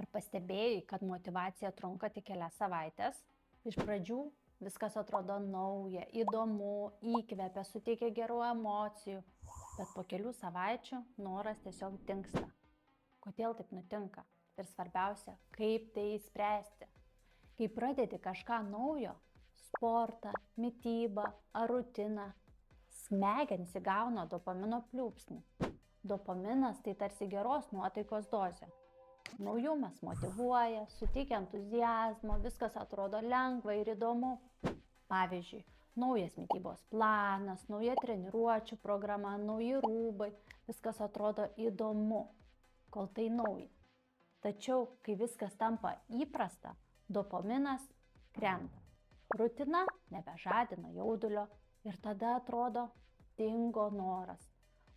Ar pastebėjai, kad motyvacija trunka tik kelias savaitės? Iš pradžių viskas atrodo nauja, įdomu, įkvepia, suteikia gerų emocijų, bet po kelių savaičių noras tiesiog dingsta. Kodėl taip nutinka? Ir svarbiausia, kaip tai išspręsti. Kai pradedi kažką naujo, sportą, mitybą ar rutiną, smegenys įgauna dopamino pliūpsnį. Dopaminas tai tarsi geros nuotaikos dozė. Naujumas motyvuoja, suteikia entuziazmo, viskas atrodo lengva ir įdomu. Pavyzdžiui, naujas mitybos planas, nauja treniruočių programa, nauji rūbai, viskas atrodo įdomu, kol tai nauja. Tačiau, kai viskas tampa įprasta, dopaminas krenta. Rutina nebežadina jaudulio ir tada atrodo, dingo noras.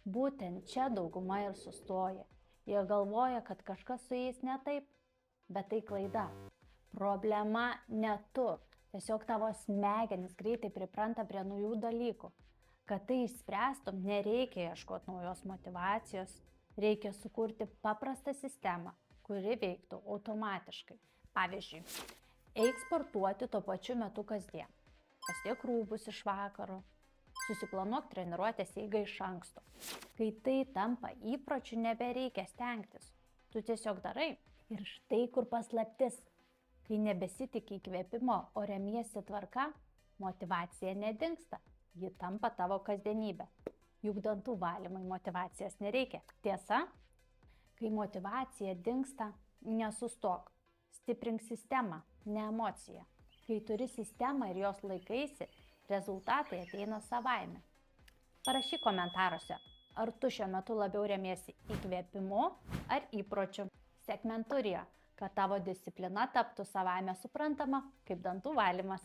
Būtent čia dauguma ir sustoja. Jie galvoja, kad kažkas su jais ne taip, bet tai klaida. Problema ne tu, tiesiog tavo smegenys greitai pripranta prie naujų dalykų. Kad tai išspręstum, nereikia ieškoti naujos motyvacijos, reikia sukurti paprastą sistemą, kuri veiktų automatiškai. Pavyzdžiui, eik sportuoti tuo pačiu metu kasdien. Pasiek rūbus iš vakaro. Susiplanuok treniruotės eigą iš anksto. Kai tai tampa įpročiu, nebereikia stengtis. Tu tiesiog darai. Ir štai kur paslaptis. Kai nebesitikė įkvėpimo, o remiesi tvarka, motyvacija nedingsta. Ji tampa tavo kasdienybė. Juk dantų valymui motyvacijos nereikia. Tiesa? Kai motyvacija dingsta, nesustok. Stiprink sistemą, ne emociją. Kai turi sistemą ir jos laikaisi, rezultatai ateina savaime. Parašyk komentaruose, ar tu šiuo metu labiau remiesi įkvėpimu ar įpročiu. Sėk mentorijoje, kad tavo disciplina taptų savaime suprantama kaip dantų valymas.